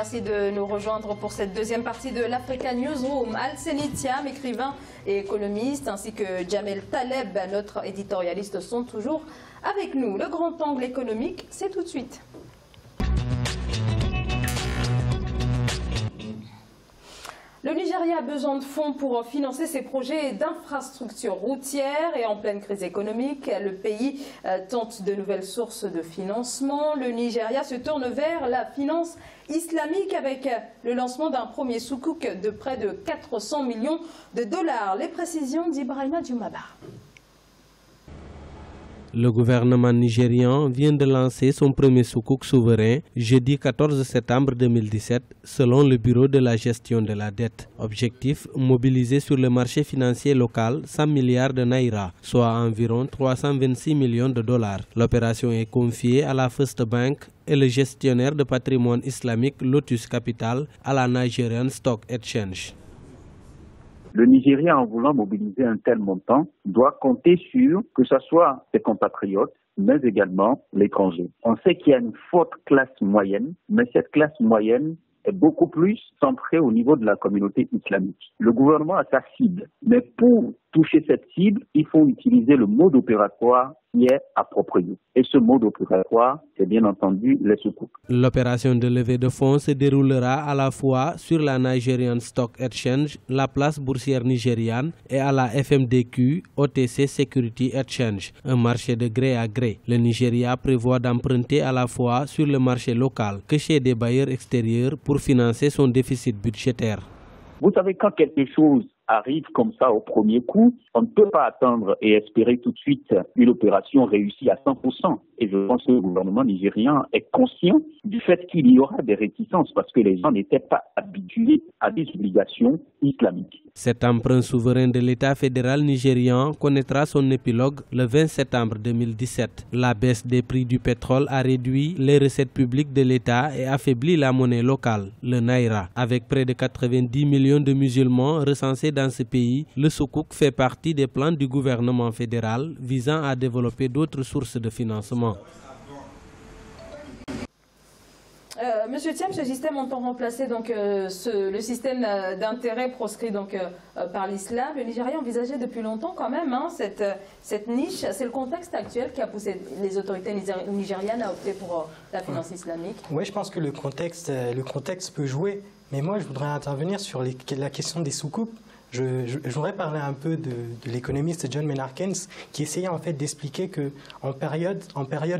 Merci de nous rejoindre pour cette deuxième partie de l'Africa Newsroom. Alseni Thiam, écrivain et économiste, ainsi que Jamel Taleb, notre éditorialiste, sont toujours avec nous. Le grand angle économique, c'est tout de suite. Le Nigeria a besoin de fonds pour financer ses projets d'infrastructures routières et en pleine crise économique, le pays tente de nouvelles sources de financement. Le Nigeria se tourne vers la finance islamique avec le lancement d'un premier soukouk de près de 400 millions de dollars. Les précisions d'Ibrahima Djoumaba. Le gouvernement nigérian vient de lancer son premier soukouk souverain jeudi 14 septembre 2017 selon le Bureau de la gestion de la dette. Objectif, mobiliser sur le marché financier local 100 milliards de naira, soit environ 326 millions de dollars. L'opération est confiée à la First Bank et le gestionnaire de patrimoine islamique Lotus Capital à la Nigerian Stock Exchange. Le Nigeria, en voulant mobiliser un tel montant, doit compter sur que ce soit ses compatriotes, mais également l'étranger. On sait qu'il y a une forte classe moyenne, mais cette classe moyenne est beaucoup plus centrée au niveau de la communauté islamique. Le gouvernement a sa cible, mais pour toucher cette cible, il faut utiliser le mode opératoire qui est approprié. Et ce mode opératoire, c'est bien entendu les soukouk. L'opération de levée de fonds se déroulera à la fois sur la Nigerian Stock Exchange, la place boursière nigériane, et à la FMDQ, OTC Security Exchange, un marché de gré à gré. Le Nigeria prévoit d'emprunter à la fois sur le marché local que chez des bailleurs extérieurs pour financer son déficit budgétaire. Vous savez, quand quelque chose arrive comme ça au premier coup, on ne peut pas attendre et espérer tout de suite une opération réussie à 100%. Et je pense que le gouvernement nigérien est conscient du fait qu'il y aura des réticences parce que les gens n'étaient pas habitués à des obligations islamiques. Cet emprunt souverain de l'État fédéral nigérian connaîtra son épilogue le 20 septembre 2017. La baisse des prix du pétrole a réduit les recettes publiques de l'État et affaibli la monnaie locale, le naira. Avec près de 90 millions de musulmans recensés dans ce pays, le soukouk fait partie des plans du gouvernement fédéral visant à développer d'autres sources de financement. Monsieur Thiam, ce système entend remplacer donc, le système d'intérêt proscrit donc, par l'islam. Le Nigeria envisageait depuis longtemps quand même cette niche. C'est le contexte actuel qui a poussé les autorités nigérianes à opter pour la finance islamique. Oui, je pense que le contexte peut jouer. Mais moi, je voudrais intervenir sur la question des soukouks. Je voudrais parler un peu de l'économiste John Maynard Keynes qui essayait en fait d'expliquer qu'en période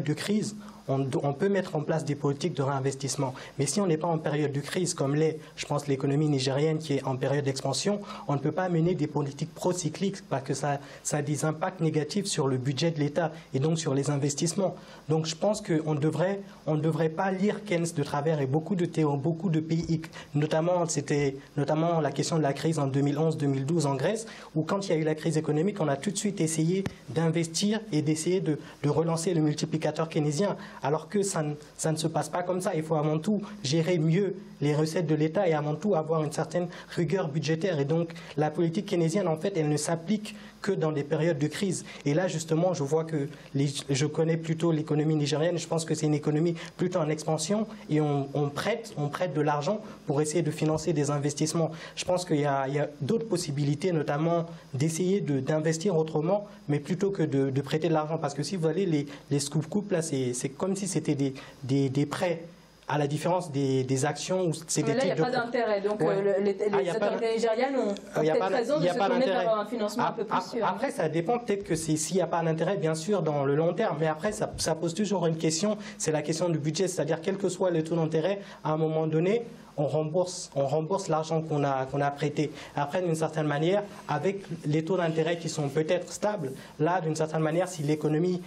de crise, on peut mettre en place des politiques de réinvestissement. Mais si on n'est pas en période de crise, comme l'est, je pense, l'économie nigérienne qui est en période d'expansion, on ne peut pas mener des politiques procycliques parce que ça a des impacts négatifs sur le budget de l'État et donc sur les investissements. Donc je pense qu'on ne devrait pas lire Keynes de travers et beaucoup de pays, notamment la question de la crise en 2011-2012 en Grèce, où quand il y a eu la crise économique, on a tout de suite essayé d'investir et d'essayer de relancer le multiplicateur keynésien. Alors que ça ne se passe pas comme ça. Il faut avant tout gérer mieux les recettes de l'État et avant tout avoir une certaine rigueur budgétaire. Et donc la politique keynésienne, en fait, elle ne s'applique que dans des périodes de crise. Et là, justement, je vois que je connais plutôt l'économie nigérienne. Je pense que c'est une économie plutôt en expansion et on prête de l'argent pour essayer de financer des investissements. Je pense qu'il y a d'autres possibilités, notamment d'essayer d'investir autrement, mais plutôt que de prêter de l'argent. Parce que si vous allez les scoop là, c'est comme si c'était des prêts. À la différence des actions où c'est des titres. Là, il n'y a pas d'intérêt. Donc, les autorités nigériennes ont peut-être raison de se tourner vers un financement un peu plus sûr. Après, ça dépend peut-être que s'il n'y a pas d'intérêt, bien sûr, dans le long terme. Mais après, ça pose toujours une question. C'est la question du budget. C'est-à-dire, quel que soit le taux d'intérêt, à un moment donné, on rembourse l'argent qu'on a prêté. Après, d'une certaine manière, avec les taux d'intérêt qui sont peut-être stables, là, d'une certaine manière, si l'économie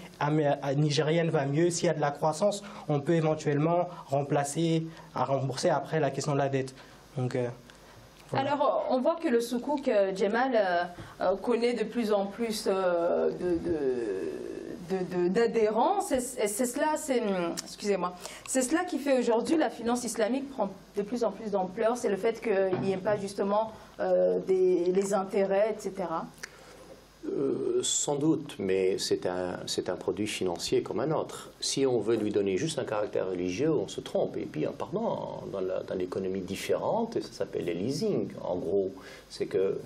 nigérienne va mieux, s'il y a de la croissance, on peut éventuellement rembourser après la question de la dette. Donc, voilà. Alors, on voit que le soukouk, Djemal, connaît de plus en plus d'adhérents. C'est cela qui fait aujourd'hui la finance islamique prend de plus en plus d'ampleur. C'est le fait qu'il n'y ait pas justement les intérêts, etc. Sans doute, mais c'est un produit financier comme un autre. Si on veut lui donner juste un caractère religieux, on se trompe. Et puis, pardon, dans l'économie différente, ça s'appelle le leasing. En gros, c'est que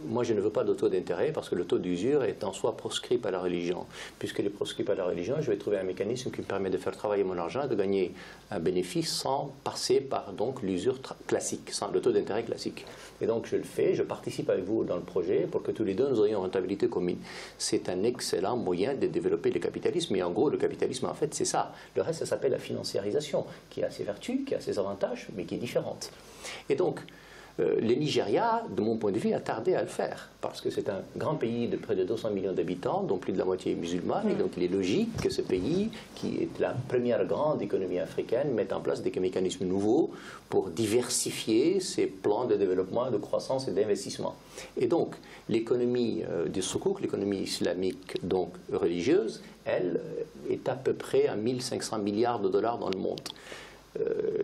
moi, je ne veux pas de taux d'intérêt parce que le taux d'usure est en soi proscrit par la religion. Puisqu'il est proscrit par la religion, je vais trouver un mécanisme qui me permet de faire travailler mon argent et de gagner un bénéfice sans passer par l'usure classique, sans le taux d'intérêt classique. Et donc, je le fais, je participe avec vous dans le projet pour que tous les deux, nous ayons une rentabilité commune. C'est un excellent moyen de développer le capitalisme. Et en gros, le capitalisme, en fait, c'est ça. Le reste, ça s'appelle la financiarisation, qui a ses vertus, qui a ses avantages, mais qui est différente. Et donc, le Nigeria, de mon point de vue, a tardé à le faire, parce que c'est un grand pays de près de 200 millions d'habitants, dont plus de la moitié est musulmane, et donc il est logique que ce pays, qui est la première grande économie africaine, mette en place des mécanismes nouveaux pour diversifier ses plans de développement, de croissance et d'investissement. Et donc, l'économie du soukouk, l'économie islamique donc religieuse, elle est à peu près à 1500 milliards de dollars dans le monde.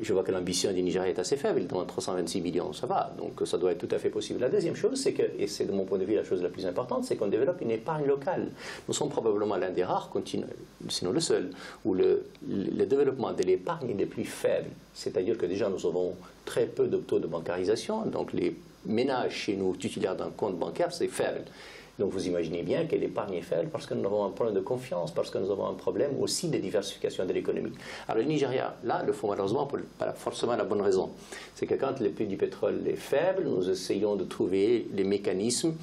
Je vois que l'ambition du Nigeria est assez faible, il demande 326 millions, ça va, donc ça doit être tout à fait possible. La deuxième chose, c'est que, et c'est de mon point de vue la chose la plus importante, c'est qu'on développe une épargne locale. Nous sommes probablement l'un des rares continents, sinon le seul, où le développement de l'épargne est le plus faible. C'est-à-dire que déjà nous avons très peu de taux de bancarisation, donc les ménages chez nous titulaires d'un compte bancaire, c'est faible. Donc vous imaginez bien que l'épargne est faible parce que nous avons un problème de confiance, parce que nous avons un problème aussi de diversification de l'économie. Alors le Nigeria, là, le font malheureusement pour pas forcément la bonne raison. C'est que quand le prix du pétrole est faible, nous essayons de trouver les mécanismes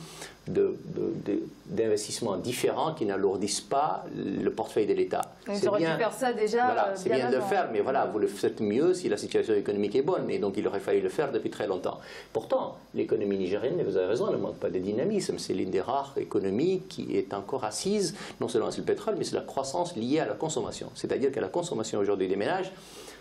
d'investissement différents qui n'alourdissent pas le portefeuille de l'État. Vous auriez dû faire ça déjà. Voilà, c'est bien de le faire, mais voilà, vous le faites mieux si la situation économique est bonne. Et donc il aurait fallu le faire depuis très longtemps. Pourtant, l'économie nigérienne, et vous avez raison, ne manque pas de dynamisme. C'est l'une des rares économies qui est encore assise, non seulement sur le pétrole, mais sur la croissance liée à la consommation. C'est-à-dire que la consommation aujourd'hui des ménages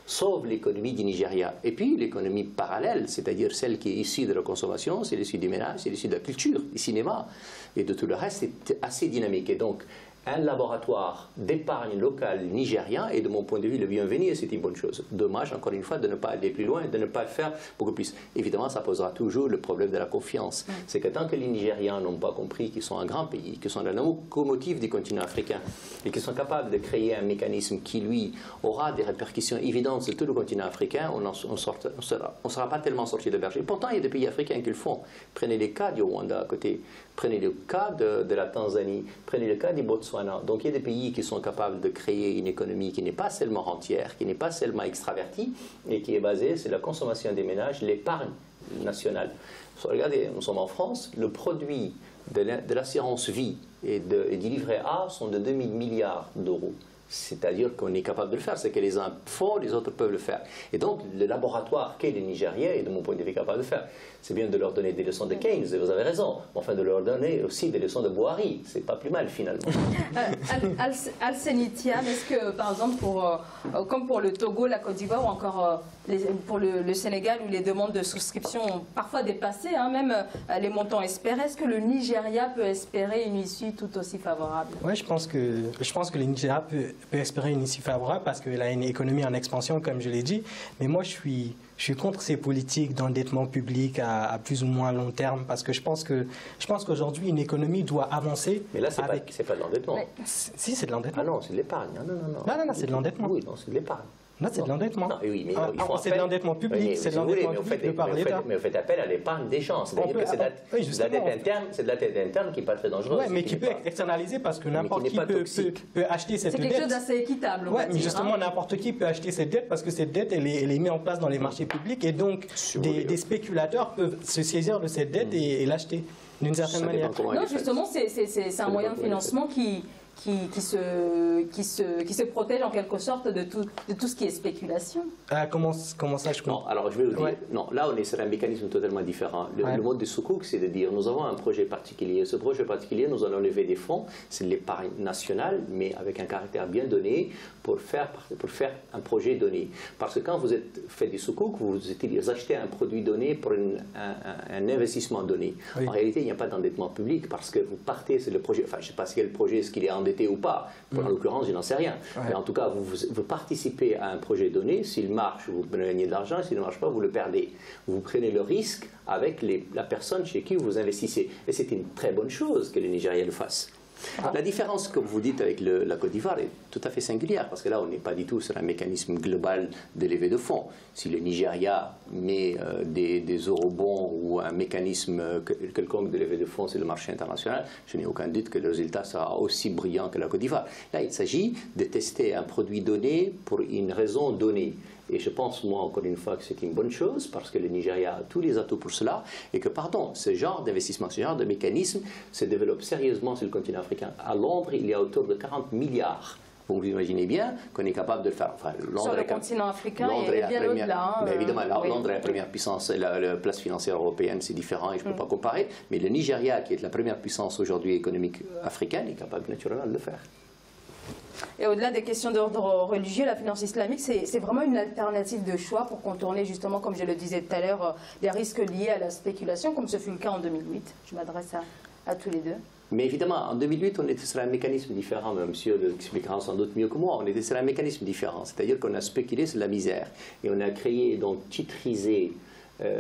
sauve l'économie du Nigeria. Et puis l'économie parallèle, c'est-à-dire celle qui est issue de la consommation, c'est l'issue du ménage, c'est l'issue de la culture, du cinéma et de tout le reste, c'est assez dynamique. Et donc, un laboratoire d'épargne locale nigérien est de mon point de vue le bienvenu et c'est une bonne chose. Dommage, encore une fois, de ne pas aller plus loin et de ne pas le faire beaucoup plus. Évidemment, ça posera toujours le problème de la confiance. C'est que tant que les Nigérians n'ont pas compris qu'ils sont un grand pays, qu'ils sont la locomotive du continent africain et qu'ils sont capables de créer un mécanisme qui, lui, aura des répercussions évidentes sur tout le continent africain, on ne sera pas tellement sorti de berger. Pourtant, il y a des pays africains qui le font. Prenez les cas du Rwanda à côté, prenez le cas de la Tanzanie, prenez le cas du Botswana. Donc il y a des pays qui sont capables de créer une économie qui n'est pas seulement rentière, qui n'est pas seulement extravertie, et qui est basée sur la consommation des ménages, l'épargne nationale. Regardez, nous sommes en France, le produit de l'assurance vie et du livret A sont de 2000 milliards d'euros. C'est-à-dire qu'on est capable de le faire, c'est que les uns font, les autres peuvent le faire. Et donc, le laboratoire qu'est les Nigériens est, de mon point de vue, capable de le faire. C'est bien de leur donner des leçons de Keynes, et vous avez raison, mais enfin de leur donner aussi des leçons de Boari. C'est pas plus mal, finalement. Alseny Thiam, est-ce que, par exemple, comme pour le Togo, la Côte d'Ivoire, ou encore pour le Sénégal, où les demandes de souscription ont parfois dépassé, même les montants espérés, est-ce que le Nigeria peut espérer une issue tout aussi favorable? Oui, je pense que le Nigeria peut espérer une issue favorable parce qu'elle a une économie en expansion, comme je l'ai dit. Mais moi, je suis contre ces politiques d'endettement public à plus ou moins long terme parce que je pense qu'aujourd'hui, une économie doit avancer. Mais là, c'est pas de l'endettement. Si, c'est de l'endettement. Ah non, c'est de l'épargne. Non, c'est de l'endettement. Oui, non, c'est de l'épargne. Non, c'est de l'endettement. Oui, mais c'est de l'endettement public, c'est de l'endettement public par l'État. Mais vous faites appel à l'épargne des gens, c'est-à-dire que c'est de la dette interne qui n'est pas très dangereuse. Oui, mais qui peut être externalisée parce que n'importe qui peut acheter cette dette. C'est quelque chose d'assez équitable. Oui, mais justement, n'importe qui peut acheter cette dette parce que cette dette, elle est mise en place dans les marchés publics et donc des spéculateurs peuvent se saisir de cette dette et l'acheter d'une certaine manière. Non, justement, c'est un moyen de financement qui se protège en quelque sorte de tout ce qui est spéculation. Comment ça je comprends? Non, alors je vais vous dire, non, là on est sur un mécanisme totalement différent. Le mode de soukouk, c'est de dire, nous avons un projet particulier. Ce projet particulier, nous allons lever des fonds, c'est de l'épargne nationale, mais avec un caractère bien donné pour faire un projet donné. Parce que quand vous faites du soukouk, vous achetez un produit donné pour un investissement donné. En réalité, il n'y a pas d'endettement public parce que vous partez sur le projet, enfin je ne sais pas quel projet, est-ce qu'il est endetté endetté ou pas. En l'occurrence, je n'en sais rien. Mais en tout cas, vous participez à un projet donné. S'il marche, vous gagnez de l'argent. S'il ne marche pas, vous le perdez. Vous prenez le risque avec la personne chez qui vous investissez. Et c'est une très bonne chose que le Nigeria le fasse. La différence, comme vous dites, avec la Côte d'Ivoire est tout à fait singulière, parce que là, on n'est pas du tout sur un mécanisme global de levée de fonds. Si le Nigeria met des eurobonds ou un mécanisme quelconque de levée de fonds sur le marché international, je n'ai aucun doute que le résultat sera aussi brillant que la Côte d'Ivoire. Là, il s'agit de tester un produit donné pour une raison donnée. Et je pense, moi, encore une fois, que c'est une bonne chose, parce que le Nigeria a tous les atouts pour cela, et que, pardon, ce genre d'investissement, ce genre de mécanisme se développe sérieusement sur le continent africain. À Londres, il y a autour de 40 milliards. Vous imaginez bien qu'on est capable de le faire. Enfin, sur le continent africain, il est bien au-delà. Mais évidemment, Londres est la première puissance, la place financière européenne, c'est différent et je ne peux pas comparer. Mais le Nigeria, qui est la première puissance aujourd'hui économique africaine, est capable naturellement de le faire. Et au-delà des questions d'ordre religieux, la finance islamique, c'est vraiment une alternative de choix pour contourner justement, comme je le disais tout à l'heure, les risques liés à la spéculation, comme ce fut le cas en 2008. Je m'adresse à tous les deux. Mais évidemment, en 2008, on était sur un mécanisme différent, monsieur l'expliquera sans doute mieux que moi, on était sur un mécanisme différent, c'est-à-dire qu'on a spéculé sur la misère et on a créé, donc titrisé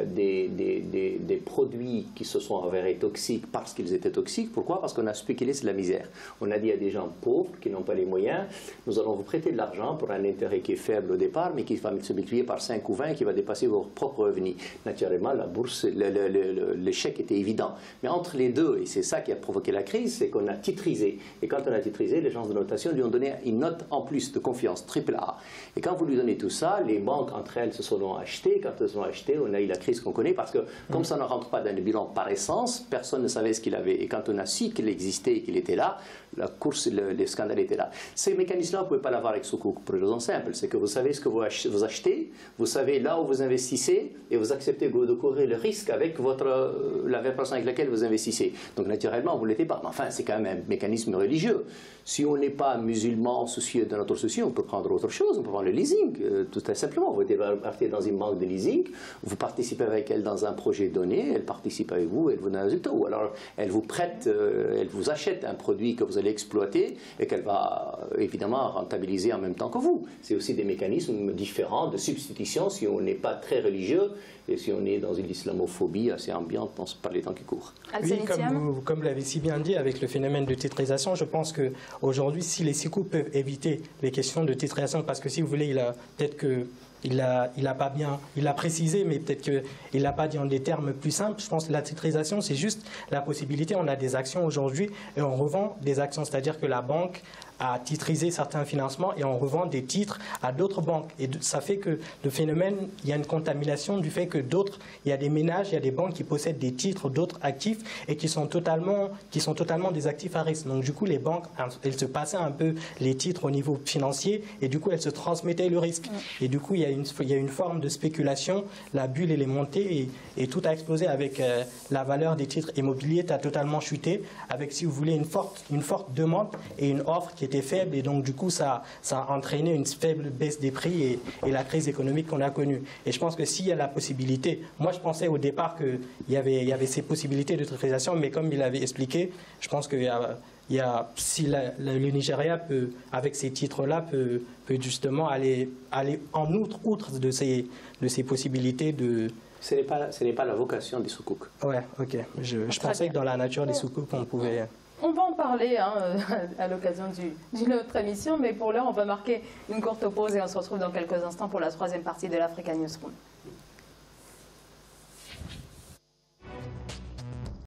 des produits qui se sont avérés toxiques parce qu'ils étaient toxiques. Pourquoi? Parce qu'on a spéculé sur la misère. On a dit à des gens pauvres qui n'ont pas les moyens, nous allons vous prêter de l'argent pour un intérêt qui est faible au départ, mais qui va se multiplier par 5 ou 20 et qui va dépasser vos propres revenus. Naturellement, la bourse, l'échec était évident. Mais entre les deux, et c'est ça qui a provoqué la crise, c'est qu'on a titrisé. Et quand on a titrisé, les agences de notation lui ont donné une note en plus de confiance, AAA. Et quand vous lui donnez tout ça, les banques entre elles se sont achetées. Quand elles se sont achetées, on a eu la crise qu'on connaît, parce que comme ça ne rentre pas dans le bilan par essence, personne ne savait ce qu'il avait. Et quand on a su qu'il existait et qu'il était là, la course, le scandale était là. Ces mécanismes-là, vous ne pouvez pas l'avoir avec Sukuk pour une raison simple, c'est que vous savez ce que vous achetez, vous savez là où vous investissez, et vous acceptez de courir le risque avec la 20% avec laquelle vous investissez. Donc naturellement, vous ne l'étiez pas. Mais enfin, c'est quand même un mécanisme religieux. Si on n'est pas musulman soucieux de notre souci, on peut prendre autre chose, on peut prendre le leasing, tout à simplement. Vous partez dans une banque de leasing, vous participez avec elle dans un projet donné, elle participe avec vous, elle vous donne un résultat. Ou alors elle vous prête, elle vous achète un produit que vous allez exploiter et qu'elle va évidemment rentabiliser en même temps que vous. C'est aussi des mécanismes différents de substitution si on n'est pas très religieux et si on est dans une islamophobie assez ambiante par les temps qui courent. Oui, comme vous l'avez si bien dit, avec le phénomène de titrisation, je pense qu'aujourd'hui, si les SICOUP peuvent éviter les questions de titrisation, parce que si vous voulez, peut-être que il a pas bien, il a précisé, mais peut-être qu'il l'a pas dit en des termes plus simples. Je pense que la titrisation, c'est juste la possibilité. On a des actions aujourd'hui et on revend des actions, c'est-à-dire que la banque a titrisé certains financements et on revend des titres à d'autres banques. Et ça fait que le phénomène, il y a une contamination du fait que il y a des ménages, il y a des banques qui possèdent des titres, d'autres actifs et qui sont totalement des actifs à risque. Donc du coup, les banques, elles se passaient un peu les titres au niveau financier et du coup, elles se transmettaient le risque. Et du coup, il y a une forme de spéculation, la bulle, elle est montée et tout a explosé avec la valeur des titres immobiliers a totalement chuté avec, si vous voulez, une forte demande et une offre qui était faible et donc du coup ça a entraîné une faible baisse des prix et la crise économique qu'on a connue. Et je pense que s'il y a la possibilité, moi je pensais au départ qu'il y avait ces possibilités de titrisation, mais comme il avait expliqué, je pense que si le Nigeria peut, avec ces titres-là, peut justement aller en outre de ces possibilités de... Ce n'est pas la vocation des Sukuk. Ouais, ok. Je pensais que dans la nature des Sukuk, on pouvait... On va en parler à l'occasion d'une autre émission, mais pour l'heure, on va marquer une courte pause et on se retrouve dans quelques instants pour la troisième partie de l'Africa Newsroom.